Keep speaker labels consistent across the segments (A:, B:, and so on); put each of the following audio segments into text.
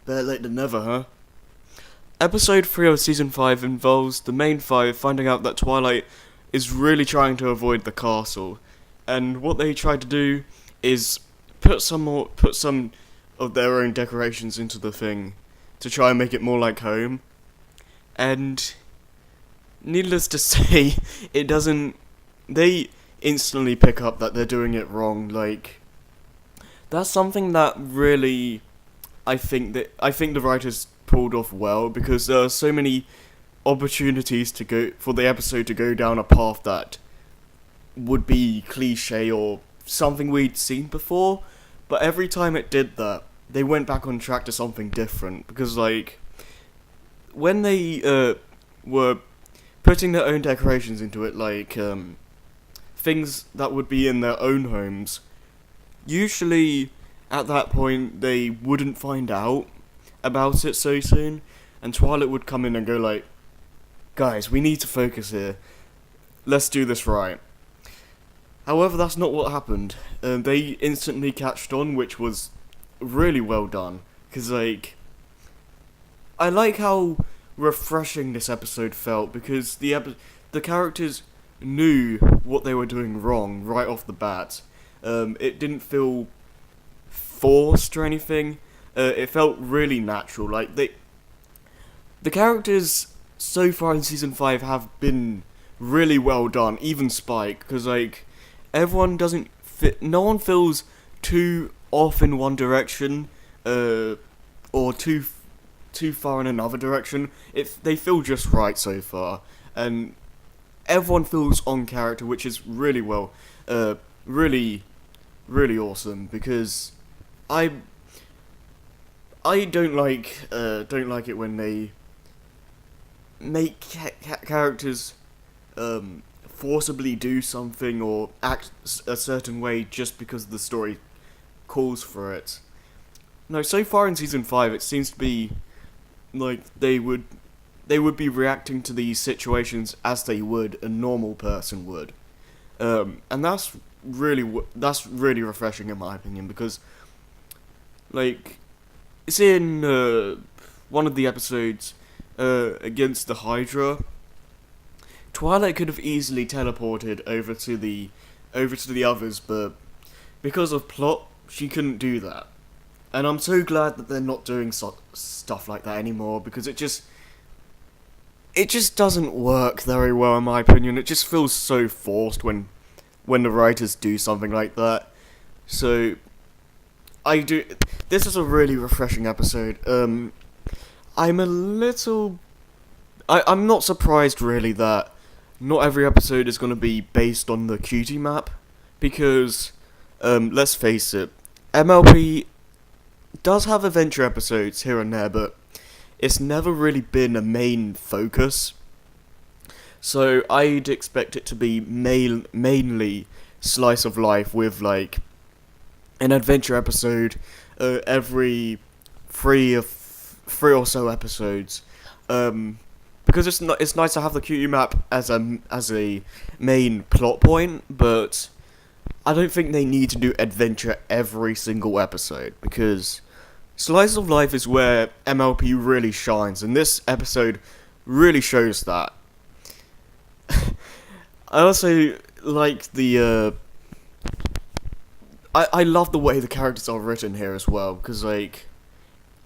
A: Better late than never, huh? Episode 3 of Season 5 involves the main five finding out that Twilight is really trying to avoid the castle. And what they try to do is put some of their own decorations into the thing to try and make it more like home. And needless to say, it doesn't. They instantly pick up that they're doing it wrong. Like, that's something that really I think the writers pulled off well, because there are so many opportunities to go for the episode to go down a path that would be cliche or something we'd seen before, but every time it did that, they went back on track to something different. Because like when they were putting their own decorations into it, like things that would be in their own homes, usually at that point they wouldn't find out about it so soon, and Twilight would come in and go like, guys, we need to focus here, let's do this right. However, that's not what happened. They instantly catched on, which was really well done, because like, I like how refreshing this episode felt, because the characters knew what they were doing wrong right off the bat. It didn't feel forced or anything. It felt really natural. Like the characters so far in season 5 have been really well done. Even Spike, because like everyone doesn't fit. No one feels too off in one direction, or too far in another direction. They feel just right so far, and everyone feels on character, which is really well, really, really awesome. Because I don't like it when they make characters forcibly do something or act a certain way just because the story calls for it. No, so far in season 5, it seems to be like they would be reacting to these situations as they would a normal person would, and that's really refreshing in my opinion, because like it's in one of the episodes against the Hydra. Twilight could have easily teleported over to the others, but because of plot, she couldn't do that. And I'm so glad that they're not doing stuff like that anymore, because it just doesn't work very well in my opinion. It just feels so forced when the writers do something like that. So this is a really refreshing episode. I'm not surprised really that not every episode is going to be based on the cutie map, because let's face it, MLP does have adventure episodes here and there, but it's never really been a main focus. So I'd expect it to be mainly slice of life, with like an adventure episode every three or so episodes. Because it's nice to have the cutie map as a main plot point, but I don't think they need to do adventure every single episode, because slice of life is where MLP really shines, and this episode really shows that. I also like I love the way the characters are written here as well, because like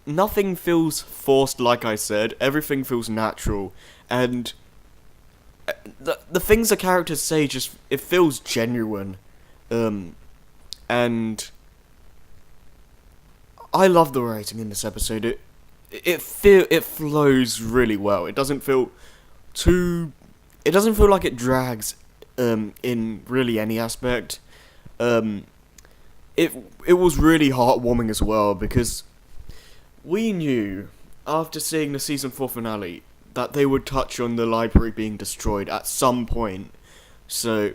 A: nothing feels forced. Like I said, everything feels natural, and the things the characters say, just it feels genuine, and I love the writing in this episode. It flows really well. It doesn't feel like it drags in really any aspect. It was really heartwarming as well, because we knew after seeing the season 4 finale that they would touch on the library being destroyed at some point. So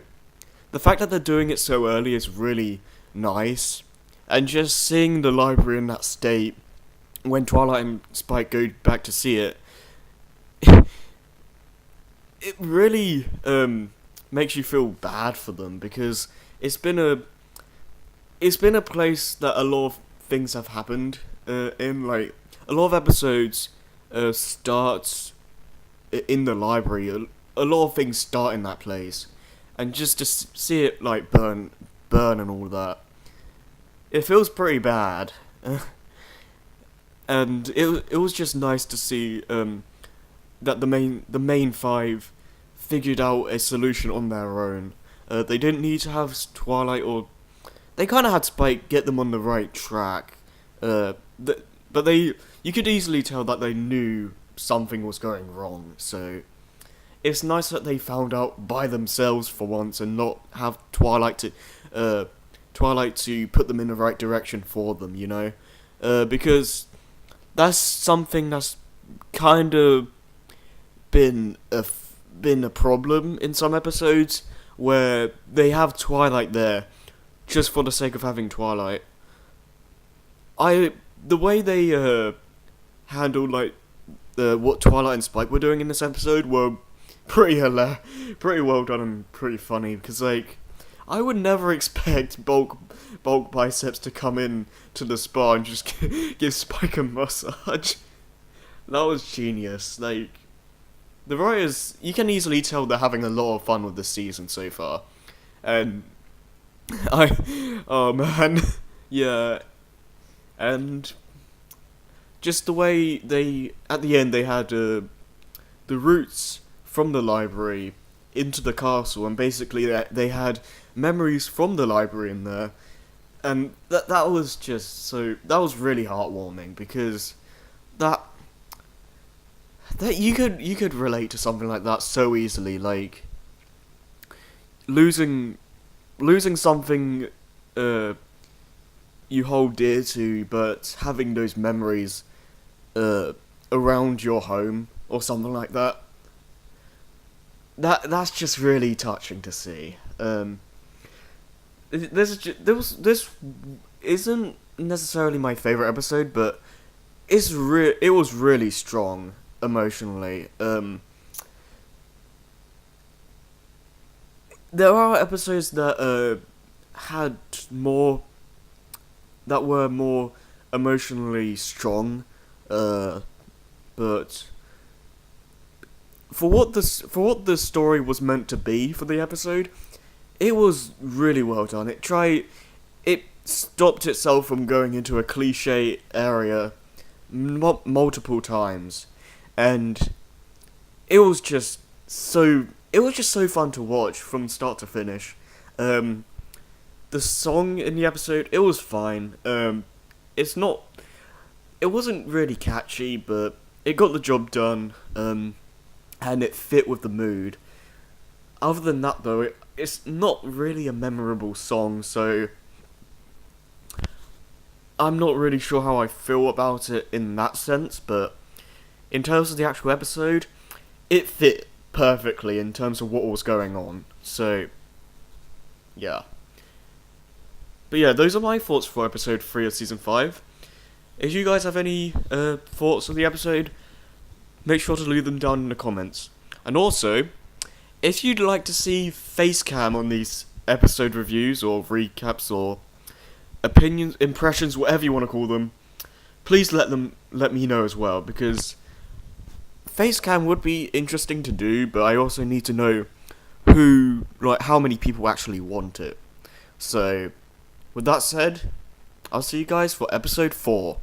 A: the fact that they're doing it so early is really nice, and just seeing the library in that state when Twilight and Spike go back to see it, it really makes you feel bad for them, because it's been a place that a lot of things have happened in. Like, a lot of episodes start in the library. A lot of things start in that place, and just to see it like burn and all that, it feels pretty bad. And it was just nice to see that the main five figured out a solution on their own. They didn't need to have Twilight, or they kind of had Spike get them on the right track. But you could easily tell that they knew something was going wrong. So it's nice that they found out by themselves for once, and not have Twilight to put them in the right direction for them. You know, because that's something that's kind of been a problem in some episodes, where they have Twilight there just for the sake of having Twilight. The way they handled like what Twilight and Spike were doing in this episode were pretty well done and pretty funny, because like I would never expect bulk biceps to come in to the spa and just give Spike a massage. That was genius. Like, the writers, you can easily tell they're having a lot of fun with this season so far. And oh man, yeah. And just the way at the end they had the routes from the library into the castle, and basically they had memories from the library in there, and that was really heartwarming, because that you could relate to something like that so easily, like losing something you hold dear to, but having those memories around your home or something like that. That's just really touching to see. This isn't necessarily my favorite episode, but it was really strong emotionally. There are episodes that were more emotionally strong, but for what the story was meant to be for the episode, it was really well done. It stopped itself from going into a cliche area multiple times, and it was just so fun to watch from start to finish. The song in the episode, it was fine. It wasn't really catchy, but it got the job done. And it fit with the mood. Other than that, though, it's not really a memorable song, so I'm not really sure how I feel about it in that sense, but in terms of the actual episode, it fit perfectly in terms of what was going on, so yeah. But yeah, those are my thoughts for episode 3 of season 5. If you guys have any thoughts on the episode, make sure to leave them down in the comments. And also, if you'd like to see face cam on these episode reviews or recaps or opinions, impressions, whatever you want to call them, please let me know as well, because face cam would be interesting to do, but I also need to know how many people actually want it. So, with that said, I'll see you guys for episode 4.